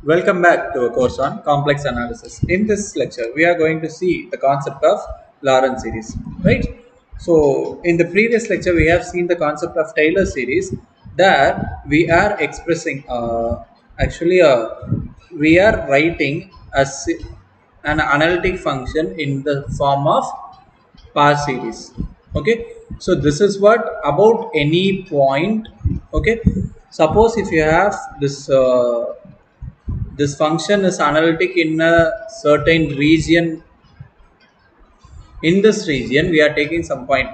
Welcome back to a course on complex analysis. In this lecture, we are going to see the concept of Lorentz series, right? So, in the previous lecture, we have seen the concept of Taylor series. That we are expressing, actually, we are writing an analytic function in the form of power series. Okay, so this is what about any point. Okay, suppose if you have this function is analytic in a certain region. In this region we are taking some point.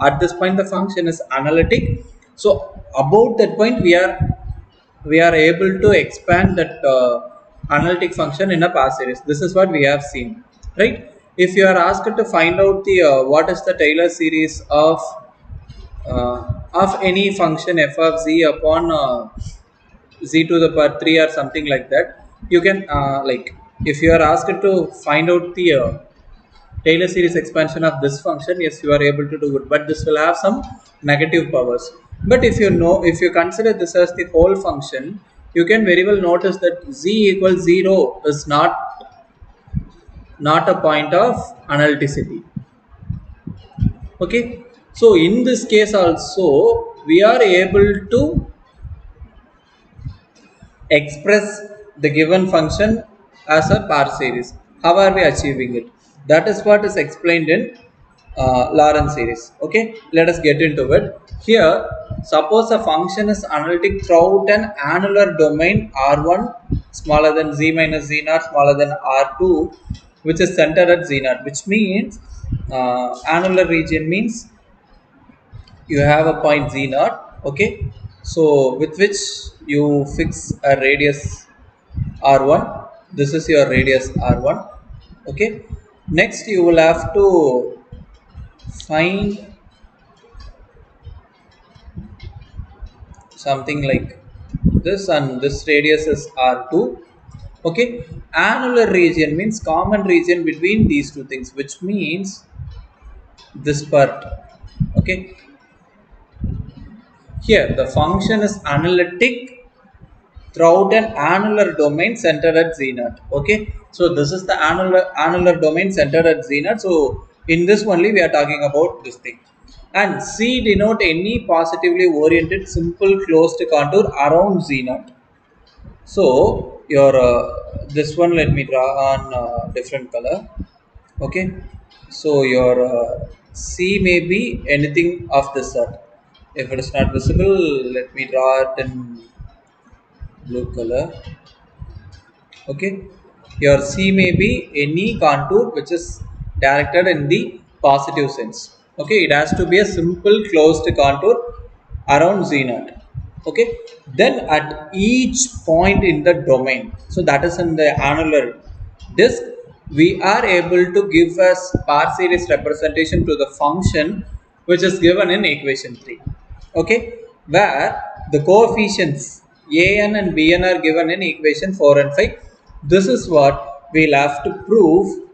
At this point the function is analytic, so about that point we are able to expand that analytic function in a pair series. This is what we have seen, right? If you are asked to find out the what is the Taylor series of any function f of z upon z to the power 3 or something like that, you can like if you are asked to find out the Taylor series expansion of this function, yes, you are able to do it, but this will have some negative powers. But if you consider this as the whole function, you can very well notice that z equals 0 is not a point of analyticity. Okay, so in this case also we are able to express the given function as a pair series. How are we achieving it? That is what is explained in Lorentz series. Okay, let us get into it. Here, suppose a function is analytic throughout an annular domain R1 smaller than z minus z naught smaller than R2, which is centered at z naught, which means annular region means you have a point z naught. Okay, so with which you fix a radius r1. This is your radius r1. Okay, next you will have to find something like this, and this radius is r2. Okay, annular region means common region between these two things, which means this part. Okay, here the function is analytic throughout an annular domain centered at z naught. Okay, so this is the annular domain centered at z naught. So in this only we are talking about this thing. And C denote any positively oriented simple closed contour around z naught. So your this one, let me draw on different color. Okay, so your C may be anything of this sort. If it is not visible, let me draw it in blue color. Okay, your C may be any contour which is directed in the positive sense. Okay, it has to be a simple closed contour around z naught. Okay, then at each point in the domain, so that is in the annular disk, we are able to give us pair series representation to the function which is given in equation 3. Okay, where the coefficients an and bn are given in equation 4 and 5. This is what we'll have to prove,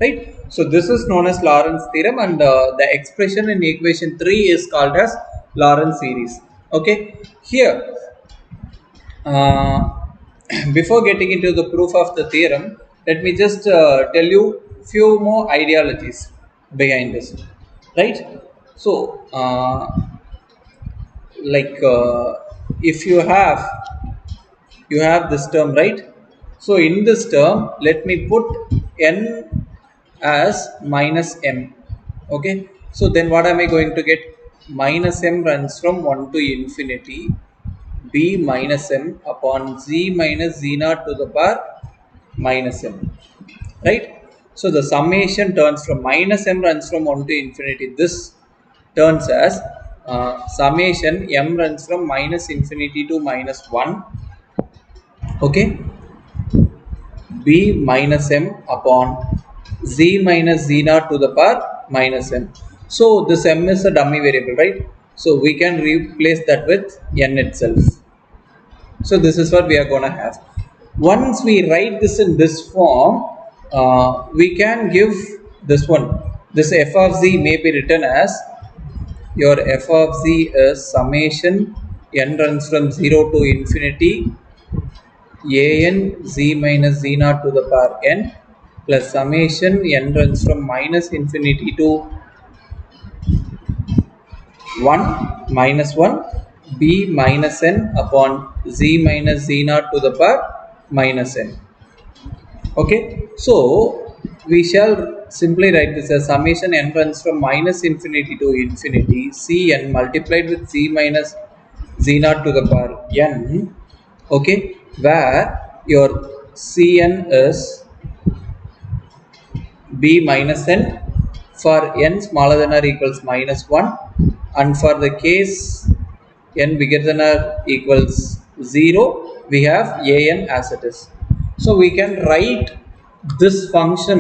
right? So this is known as Lorentz theorem, and the expression in equation 3 is called as Lorentz series. Okay, here uh, before getting into the proof of the theorem, let me just tell you few more ideologies behind this, right? So like if you have this term, right? So in this term let me put n as minus m. Okay, so then what am I going to get? Minus m runs from 1 to infinity b minus m upon z minus z naught to the power minus m, right? So the summation turns from minus m runs from 1 to infinity. This turns as summation m runs from minus infinity to minus 1. Okay, b minus m upon z minus z naught to the power minus m. So this m is a dummy variable, right? So we can replace that with n itself. So this is what we are going to have. Once we write this in this form, we can give this one. This f of z may be written as your f of z is summation n runs from 0 to infinity an z minus z naught to the power n plus summation n runs from minus infinity to 1 minus 1 b minus n upon z minus z naught to the power minus n. Okay, so we shall simply write this as summation n runs from minus infinity to infinity cn multiplied with z minus z naught to the power n. Okay, where your cn is b minus n for n smaller than or equals minus 1, and for the case n bigger than or equals 0 we have an as it is. So we can write this function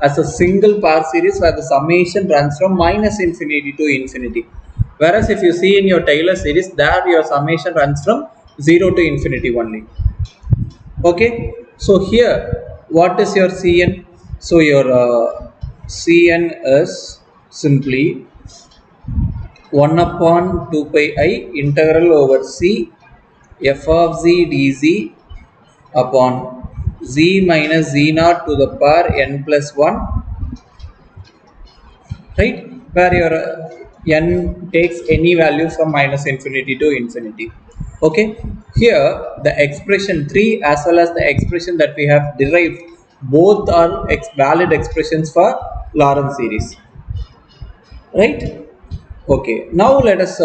as a single power series where the summation runs from minus infinity to infinity, whereas if you see in your Taylor series, there your summation runs from 0 to infinity only. Okay, so here what is your cn? So your cn is simply 1 upon 2 pi I integral over c f of z dz upon z minus z naught to the power n plus 1, right, where your n takes any value from minus infinity to infinity. Okay, here the expression 3 as well as the expression that we have derived, both are valid expressions for Lorentz series, right? Okay, now let us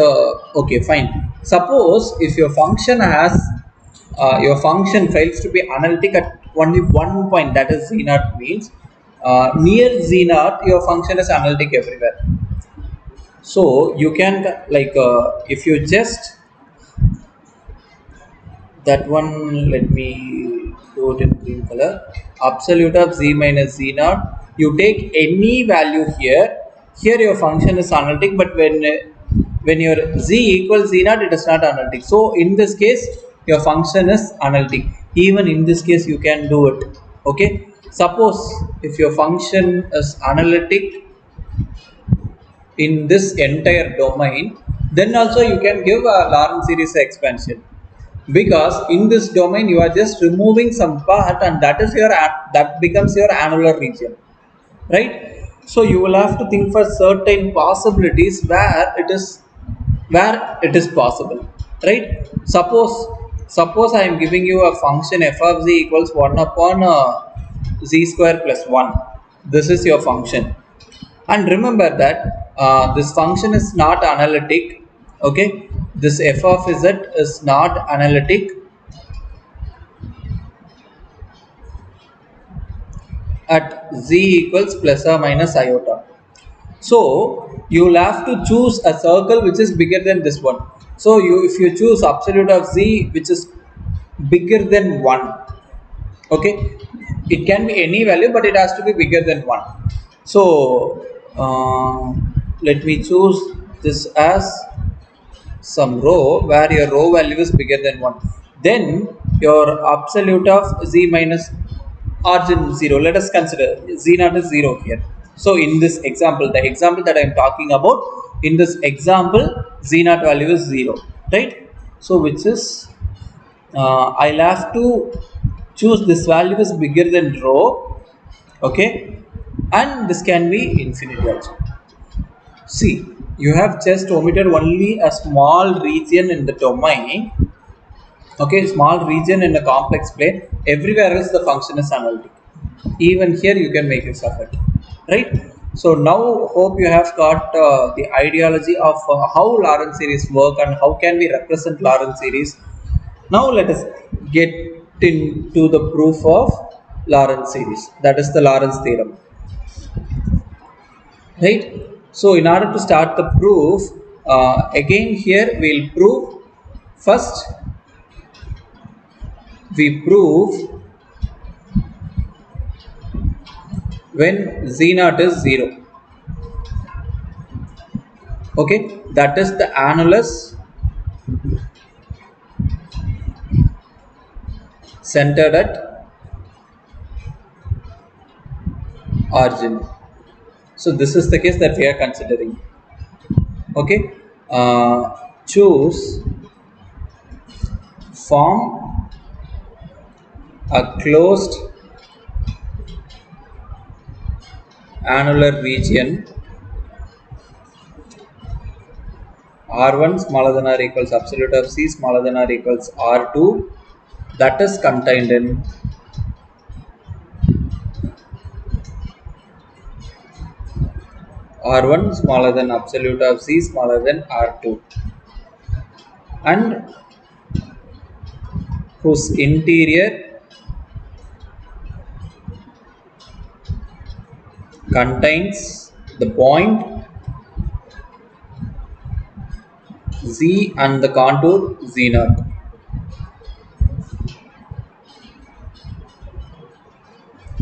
okay, fine. Suppose if your function has your function fails to be analytic at only one point, that is z naught, means near z naught your function is analytic everywhere. So you can like if you just that one, let me do it in green color, absolute of z minus z naught, you take any value here. Here your function is analytic, but when your z equals z naught, it is not analytic. So in this case your function is analytic. Even in this case you can do it. Okay, suppose if your function is analytic in this entire domain, then also you can give a Lorentz series expansion, because in this domain you are just removing some part, and that is your that becomes your annular region, right? So you will have to think for certain possibilities where it is possible, right? Suppose I am giving you a function f of z equals 1 upon z square plus 1. This is your function, and remember that this function is not analytic. Okay, this f of z is not analytic at z equals plus or minus iota. So you will have to choose a circle which is bigger than this one. So if you choose absolute of z which is bigger than 1, okay, it can be any value but it has to be bigger than 1. So let me choose this as some row where your row value is bigger than 1, then your absolute of z minus origin 0, let us consider z naught is 0 here. So in this example, the example that I am talking about, in this example z naught value is 0, right? So which is I'll have to choose this value is bigger than rho. Okay, and this can be infinity also. See, you have just omitted only a small region in the domain. Okay, small region in a complex plane. Everywhere else the function is analytic. Even here you can make use of it, right? So now hope you have got the ideology of how Lorentz series work and how can we represent Lorentz series. Now let us get into the proof of Lorentz series. That is the Lorentz theorem, right? So in order to start the proof, again here we'll prove first, we prove when z naught is 0. Okay, that is the annulus centered at origin. So this is the case that we are considering. Okay, choose form a closed annular region R1 smaller than or equals absolute of C smaller than or equals R2 that is contained in R1 smaller than absolute of C smaller than R2 and whose interior contains the point Z and the contour Z0.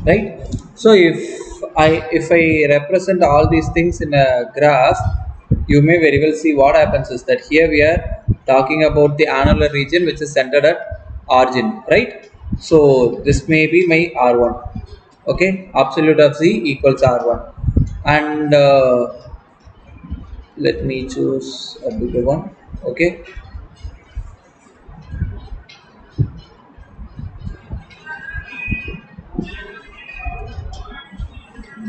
Right. So if I represent all these things in a graph, you may very well see what happens is that here we are talking about the annular region which is centered at origin, right? So this may be my R1. Okay, absolute of Z equals R1 and let me choose a bigger one. Okay,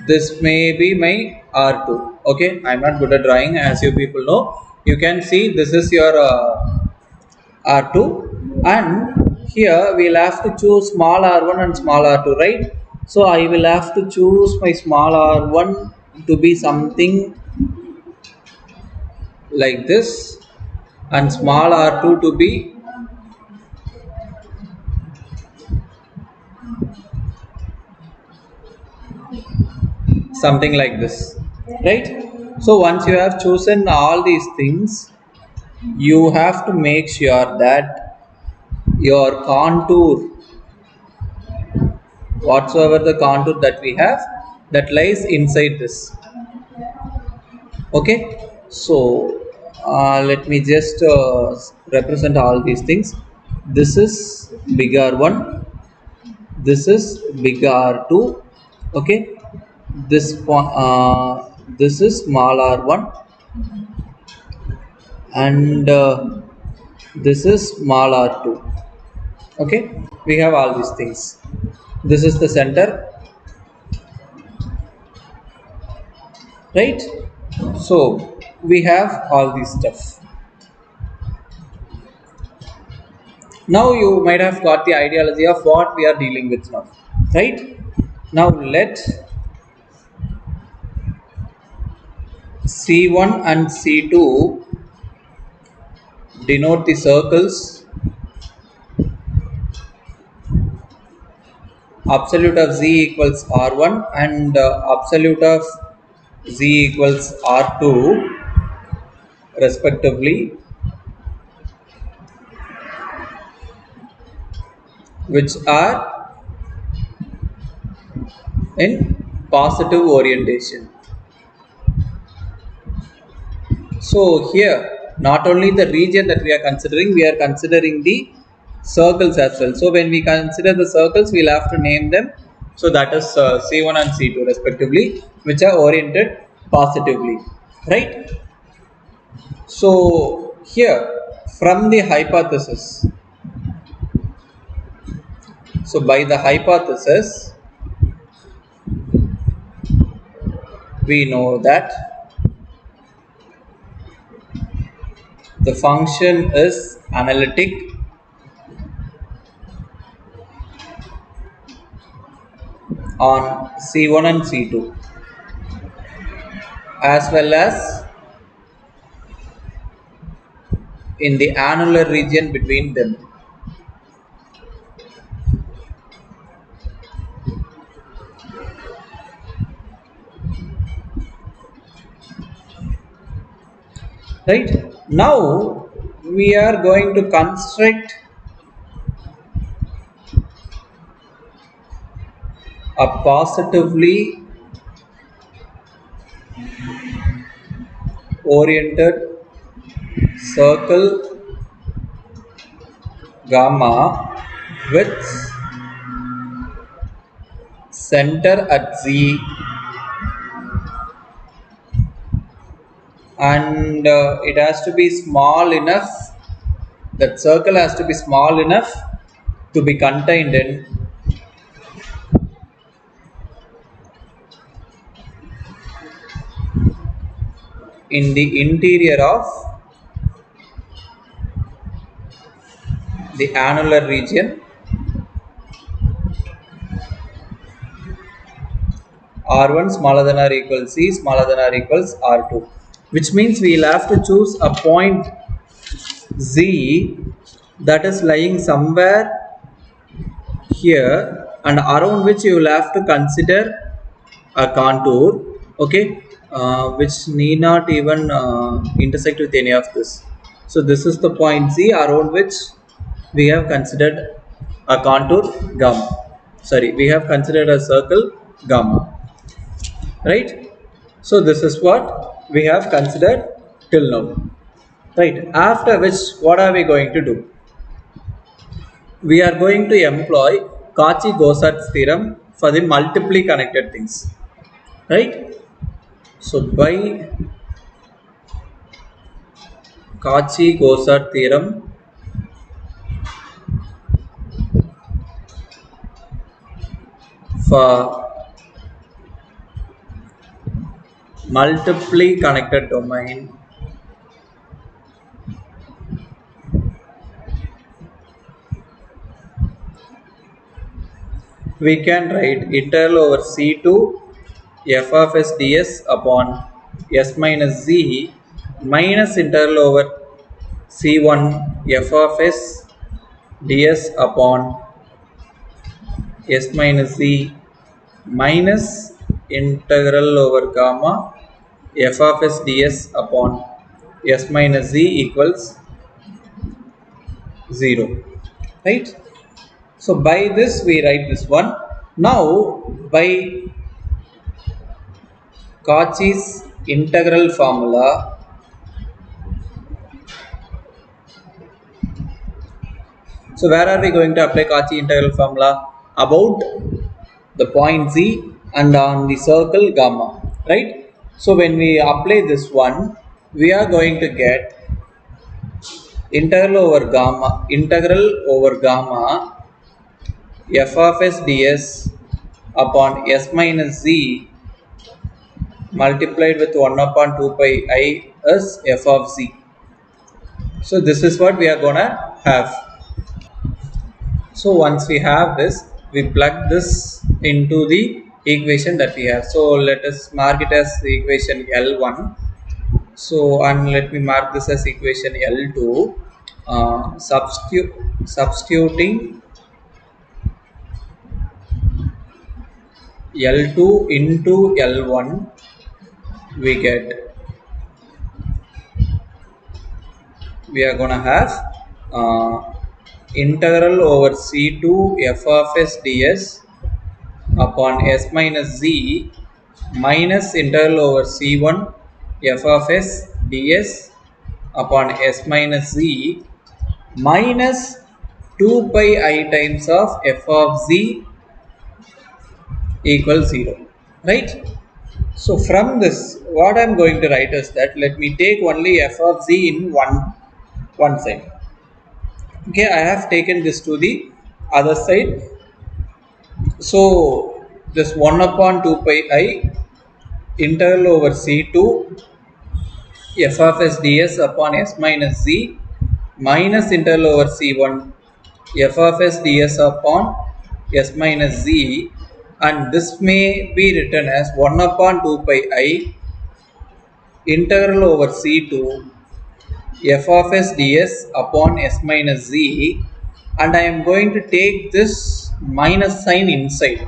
this may be my R2. Okay, I'm not good at drawing, as you people know. You can see this is your R2 and here we'll have to choose small r1 and small r2, right? So I will have to choose my small r1 to be something like this and small r2 to be something like this, right? So once you have chosen all these things, you have to make sure that your contour, whatsoever the contour that we have, that lies inside this. Okay, so let me just represent all these things. This is big r1, this is big r2. Okay, this is small r1 and this is small r2. Okay, we have all these things. This is the center, right? So we have all this stuff. Now you might have got the ideology of what we are dealing with now, right? Now let C1 and C2 denote the circles absolute of Z equals R1 and absolute of Z equals R2 respectively, which are in positive orientation. So here not only the region that we are considering, we are considering the circles as well. So when we consider the circles, we'll have to name them. So that is C1 and C2 respectively, which are oriented positively, right? So here from the hypothesis, so by the hypothesis, we know that the function is analytic on C1 and C2 as well as in the annular region between them. Right, now we are going to construct a positively oriented circle gamma with center at Z and it has to be small enough, that circle has to be small enough to be contained in in the interior of the annular region R1 smaller than or equals C smaller than or equals R2, which means we will have to choose a point Z that is lying somewhere here and around which you will have to consider a contour, okay, which need not even intersect with any of this. So this is the point Z around which we have considered a contour gamma. Sorry, we have considered a circle gamma, right? So this is what we have considered till now, right? After which, what are we going to do? We are going to employ Cauchy-Gosart's theorem for the multiply connected things, right? So by Cauchy-Gosart theorem, for multiply connected domain, we can write integral over C2 f of s ds upon s minus z minus integral over C1 f of s ds upon s minus z minus integral over gamma f of s ds upon s minus z equals 0, right? So by this we write this one. Now by Cauchy's integral formula, so where are we going to apply Cauchy integral formula? About the point Z and on the circle gamma, right? So when we apply this one, we are going to get integral over gamma f of s ds upon s minus z multiplied with 1 upon 2 pi I as f of z. So this is what we are gonna have. So once we have this, we plug this into the equation that we have. So let us mark it as the equation L1. So and let me mark this as equation L2. Substituting L2 into L1, we are gonna have integral over C2 f of s ds upon s minus z minus integral over C1 f of s ds upon s minus z minus 2 pi I times of f of z equals 0, right? So from this, what I am going to write is that let me take only f of z in one side. Okay, I have taken this to the other side. So this 1 upon 2 pi I integral over C2 f of s ds upon s minus z minus integral over C1 f of s ds upon s minus z, and this may be written as 1 upon 2 pi I integral over C2 f of s ds upon s minus z, and I am going to take this minus sign inside.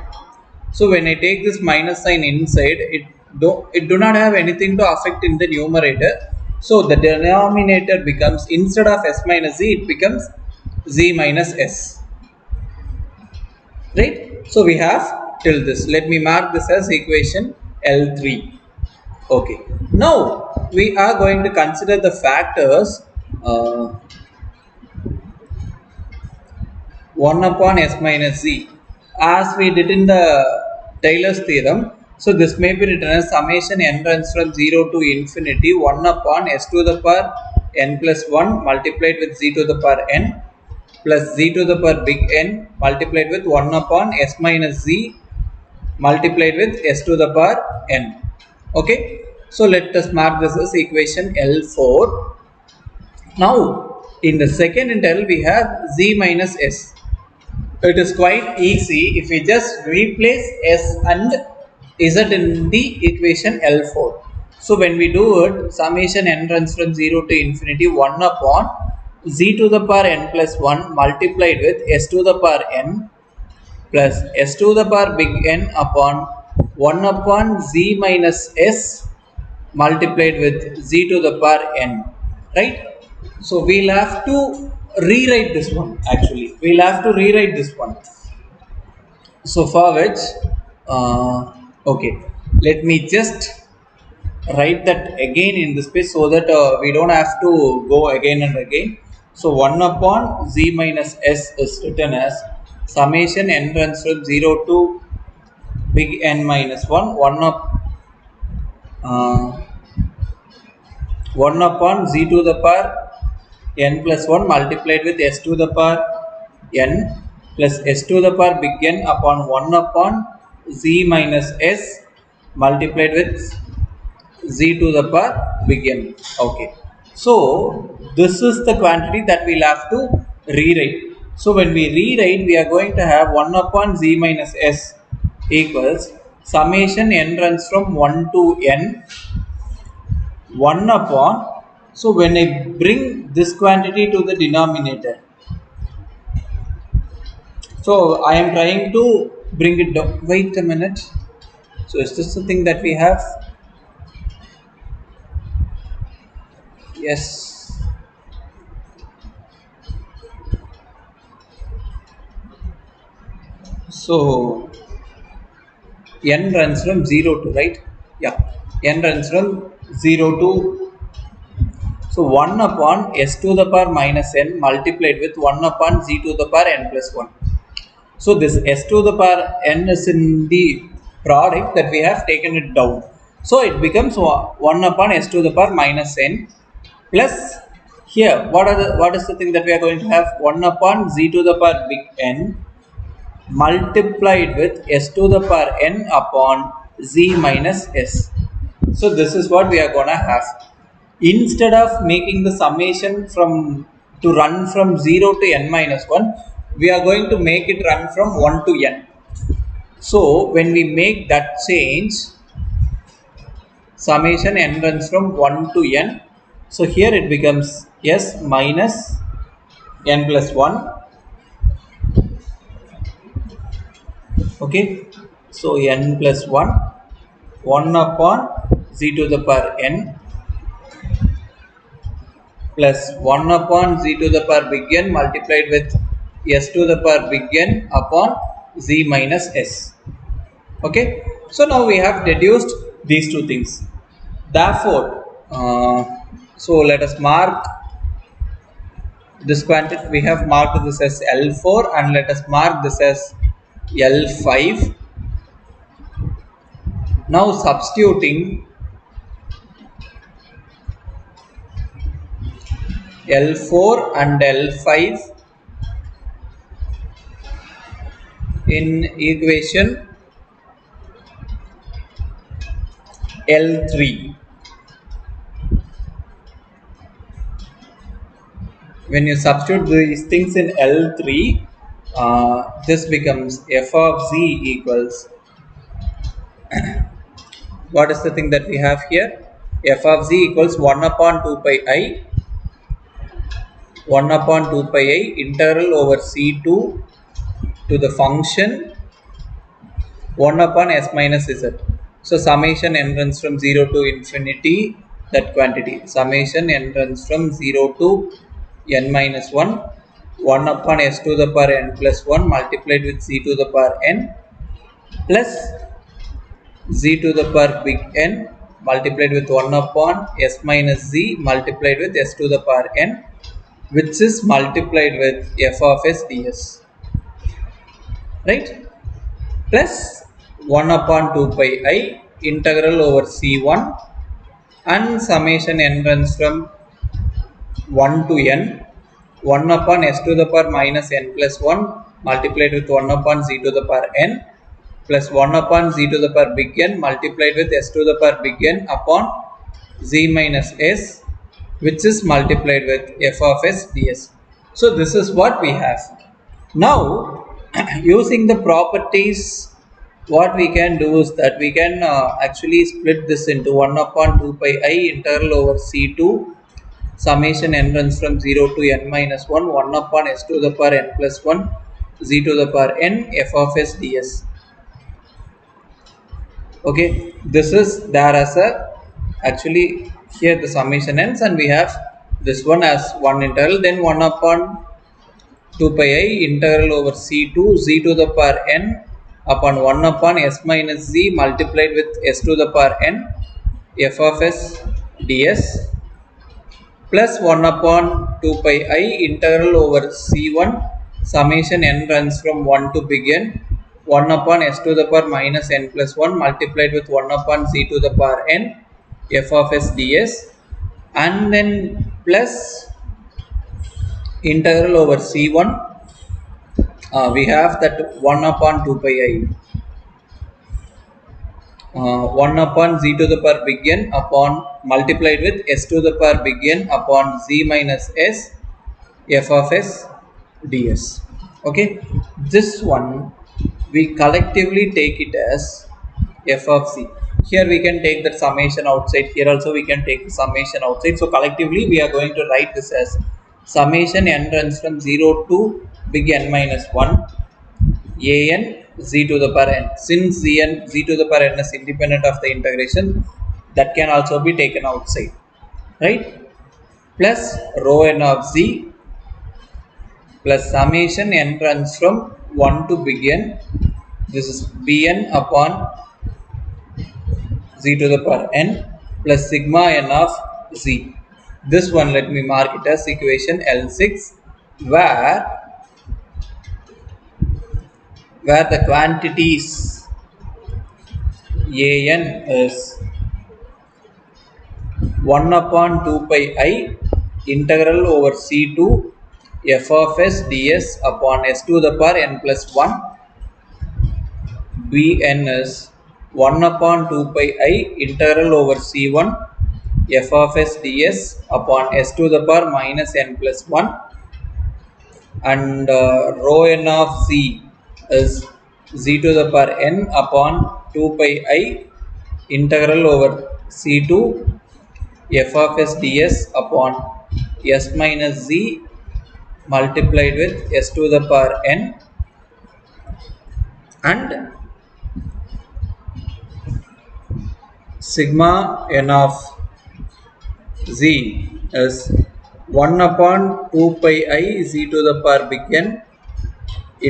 So when I take this minus sign inside, it do not have anything to affect in the numerator. So the denominator becomes, instead of s minus z, it becomes z minus s, right? So we have till this. Let me mark this as equation L3. Okay. Now we are going to consider the factors 1 upon s minus z as we did in the Taylor's theorem. So this may be written as summation n runs from 0 to infinity 1 upon s to the power n plus 1 multiplied with z to the power n plus z to the power big N multiplied with 1 upon s minus z multiplied with s to the power n. Okay. So let us mark this as equation L4. Now in the second integral we have z minus s. It is quite easy if we just replace s and z in the equation L4. So when we do it, summation n runs from 0 to infinity 1 upon z to the power n plus 1 multiplied with s to the power n plus s to the power big N upon 1 upon z minus s multiplied with z to the power n, right? So we'll have to rewrite this one. Actually we'll have to rewrite this one, so for which okay, let me just write that again in this space so that we don't have to go again and again. So 1 upon z minus s is written as summation n runs from 0 to big N minus 1 uh, 1 upon z to the power n plus 1 multiplied with s to the power n plus s to the power big N upon 1 upon z minus s multiplied with z to the power big N. Okay, so this is the quantity that we'll have to rewrite. So when we rewrite, we are going to have 1 upon z minus s equals summation n runs from 1 to n 1 upon. So when I bring this quantity to the denominator, so I am trying to bring it down. Wait a minute. So is this the thing that we have? Yes. So n runs from 0 to, right? Yeah, n runs from 0 to, so 1 upon s to the power minus n multiplied with 1 upon z to the power n plus 1. So this s to the power n is in the product that we have taken it down. So it becomes 1 upon s to the power minus n plus, here what is the thing that we are going to have? 1 upon z to the power big N multiplied with s to the power n upon z minus s. So this is what we are gonna have. Instead of making the summation from to run from 0 to n minus 1, we are going to make it run from 1 to n. So when we make that change, summation n runs from 1 to n. So here it becomes s minus n plus 1. Okay, so n plus 1 1 upon z to the power n plus 1 upon z to the power big N multiplied with s to the power big N upon z minus s. Okay, so now we have deduced these two things. Therefore so let us mark this quantity. We have marked this as L4 and let us mark this as L5. Now substituting L4 and L5 in equation L3. When you substitute these things in L3, this becomes f of z equals, what is the thing that we have here? F of z equals 1 upon 2 pi I 1 upon 2 pi I integral over C2 to the function 1 upon s minus z. So summation n runs from 0 to infinity that quantity. Summation n runs from 0 to n minus 1 1 upon s to the power n plus 1 multiplied with z to the power n plus z to the power big N multiplied with 1 upon s minus z multiplied with s to the power n, which is multiplied with f of s ds, right? Plus 1 upon 2 pi I integral over c1 and summation n runs from 1 to n 1 upon s to the power minus n plus 1 multiplied with 1 upon z to the power n plus 1 upon z to the power big N multiplied with s to the power big N upon z minus s, which is multiplied with f of s ds. So this is what we have. Now using the properties, what we can do is that we can actually split this into 1 upon 2 pi I integral over c2 summation n runs from 0 to n minus 1 1 upon s to the power n plus 1 z to the power n f of s ds. Okay, this is there as a actually here the summation ends and we have this one as one integral, then 1 upon 2 pi I integral over c2 z to the power n upon 1 upon s minus z multiplied with s to the power n f of s ds plus 1 upon 2 pi I integral over c1 summation n runs from 1 to big N 1 upon s to the power minus n plus 1 multiplied with 1 upon z to the power n f of s ds, and then plus integral over c1 we have that 1 upon 2 pi I 1 upon z to the power big N upon multiplied with s to the power big N upon z minus s f of s ds. Okay, this one we collectively take it as f of c. Here we can take that summation outside, here also we can take the summation outside. So collectively we are going to write this as summation n runs from 0 to big N minus 1 an z to the power n. Since z to the power n is independent of the integration, that can also be taken outside, right? Plus rho n of z plus summation n runs from 1 to big N. This is bn upon z to the power n plus sigma n of z. This one let me mark it as equation L6, where the quantities an is 1 upon 2 pi I integral over c2 f of s ds upon s to the power n plus 1. Bn is 1 upon 2 pi I integral over c1 f of s ds upon s to the power minus n plus 1, and rho n of z is z to the power n upon 2 pi I integral over c2 f of s ds upon s minus z multiplied with s to the power n, and sigma n of z is 1 upon 2 pi I z to the power big N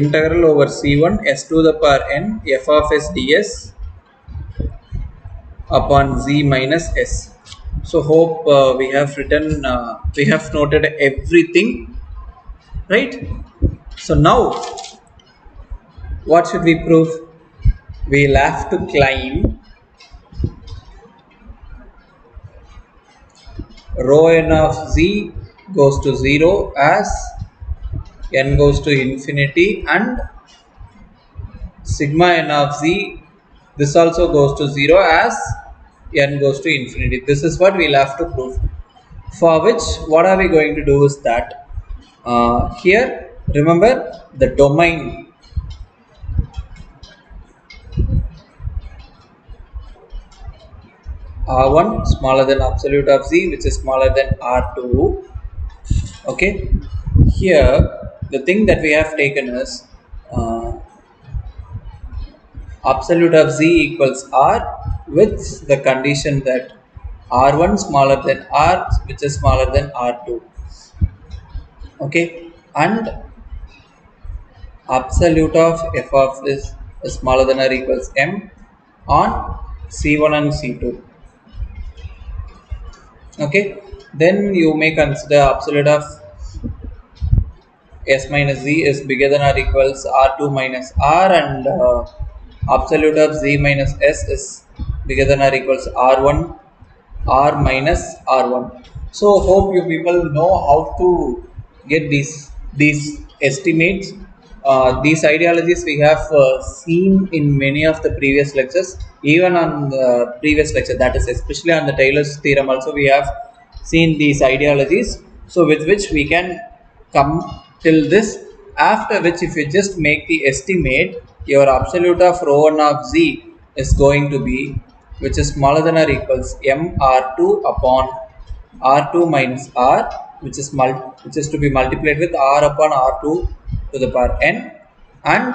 integral over c1 s to the power n f of s ds upon z minus s. So hope we have written, we have noted everything, right? So now what should we prove? We'll have to claim rho n of z goes to 0 as n goes to infinity, and sigma n of z, this also goes to 0 as n goes to infinity. This is what we'll have to prove. For which, what are we going to do is that here remember the domain r1 smaller than absolute of z, which is smaller than r2. Okay, here the thing that we have taken is absolute of z equals r with the condition that r1 smaller than r, which is smaller than r2. Okay, and absolute of f of this is smaller than or equals m on c1 and c2. Okay, then you may consider absolute of s minus z is bigger than or equals r2 minus r, and absolute of z minus s is bigger than or equals r1 r minus r1. So hope you people know how to get these estimates. these ideologies we have seen in many of the previous lectures, even on the previous lecture, that is especially on the Taylor's theorem also we have seen these ideologies. So with which we can come till this, after which if you just make the estimate, your absolute of rho 1 of z is going to be, which is smaller than or equals m r2 upon r2 minus r, which is to be multiplied with r upon r2 to the power n, and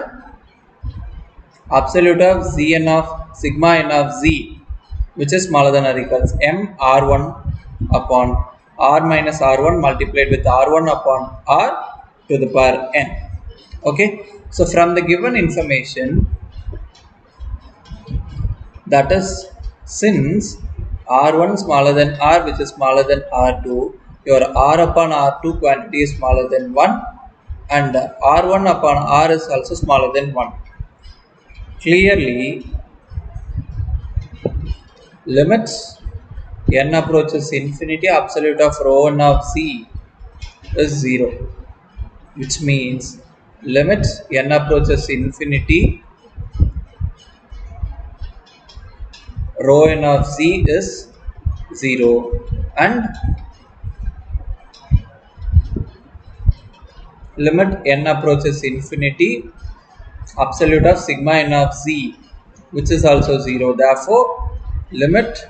absolute of zn of sigma n of z, which is smaller than or equals m r1 upon r minus r1 multiplied with r1 upon r to the power n. Okay, so from the given information, that is, since r1 smaller than r, which is smaller than r2, your r upon r2 quantity is smaller than 1, and r1 upon r is also smaller than 1. Clearly, limits n approaches infinity, absolute of rho 1 of z is 0, which means limits n approaches infinity, rho n of z is 0, and limit n approaches infinity, absolute of sigma n of z, which is also 0. Therefore, limit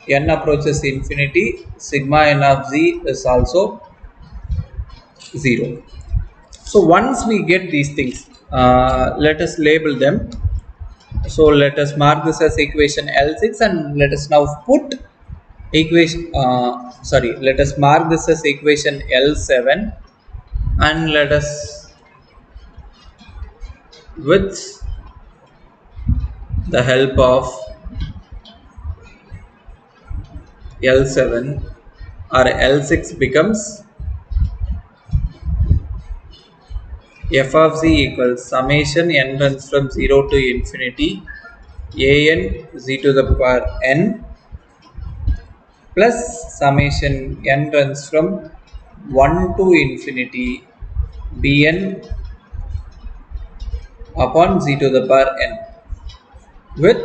n approaches infinity, sigma n of z is also 0. So once we get these things, let us label them. So let us mark this as equation L6, and let us now put let us mark this as equation L7, and let us, with the help of L7 or L6 becomes f of z equals summation n runs from 0 to infinity an z to the power n plus summation n runs from 1 to infinity bn upon z to the power n, with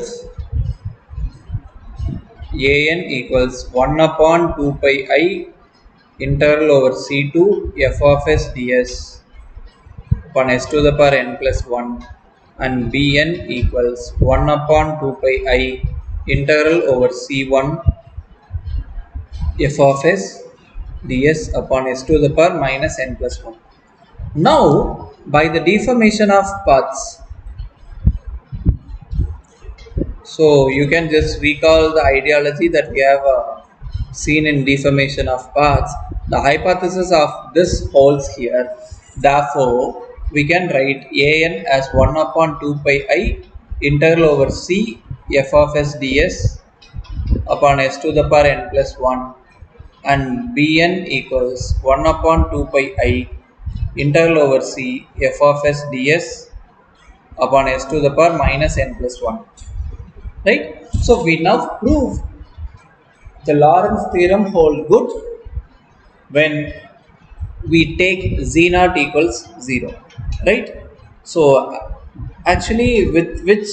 an equals 1 upon 2 pi I integral over c2 f of s ds upon s to the power n plus 1, and bn equals 1 upon 2 pi I integral over c1 f of s ds upon s to the power minus n plus 1. Now, by the deformation of paths, so you can just recall the ideology that we have seen in deformation of paths. The hypothesis of this holds here. Therefore, we can write an as 1 upon 2 pi I integral over c f of s ds upon s to the power n plus 1, and bn equals 1 upon 2 pi I integral over c f of s ds upon s to the power minus n plus 1. Right? So we now prove the Lorentz theorem hold good when we take z naught equals 0. Right? So actually, with which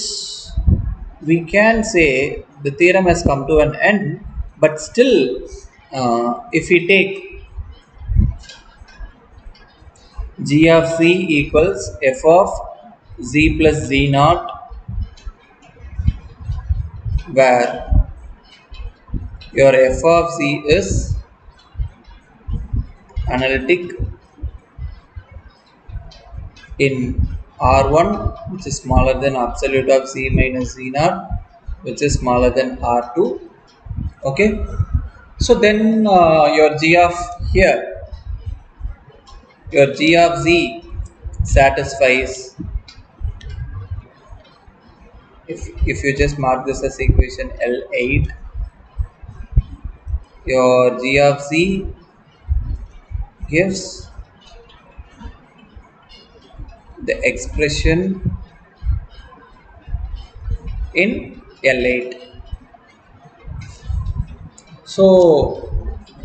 we can say the theorem has come to an end, but still, if we take g of z equals f of z plus z naught, where your f of z is analytic in R1, which is smaller than absolute of z minus z naught, which is smaller than R2. Okay, so then your g of here, your g of z satisfies, if you just mark this as equation L8, your g of z gives the expression in L8. So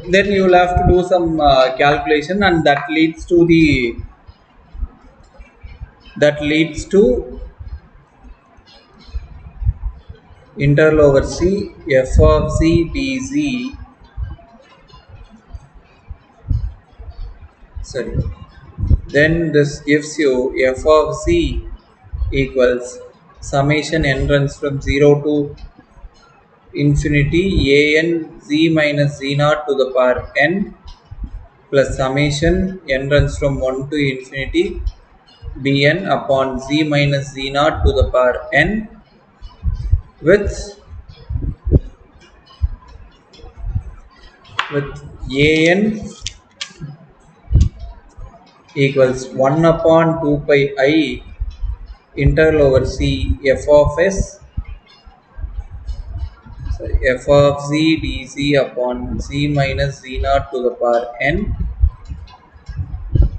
then you will have to do some calculation, and that leads to the that leads to integral over C f of z dz, sorry, then this gives you f of z equals summation n runs from 0 to infinity an z minus z naught to the power n plus summation n runs from 1 to infinity bn upon z minus z naught to the power n with an equals 1 upon 2 pi I integral over c f of s, sorry, f of z dz upon z minus z naught to the power n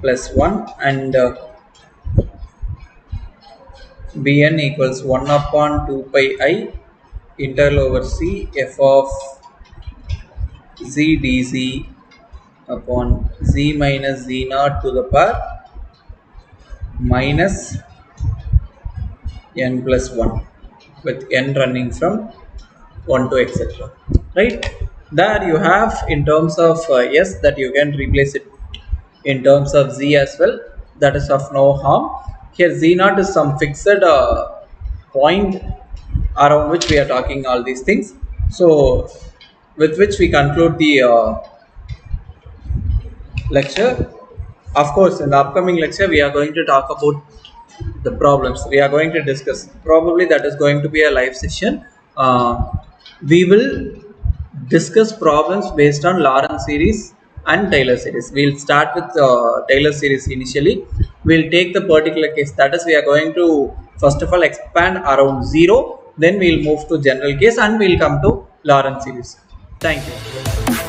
plus 1 and bn equals 1 upon 2 pi I integral over c f of z dz upon z minus z naught to the power minus n plus 1 with n running from 1 to etc. Right? There you have in terms of s that you can replace it in terms of z as well. That is of no harm. Here z naught is some fixed point around which we are talking all these things. So with which we conclude the lecture. Of course, in the upcoming lecture, we are going to talk about the problems. We are going to discuss. Probably that is going to be a live session. We will discuss problems based on Lorentz series and Taylor series. We'll start with Taylor series initially. We'll take the particular case. That is, we are going to first of all expand around 0. Then we'll move to general case and we'll come to Lorentz series. Thank you.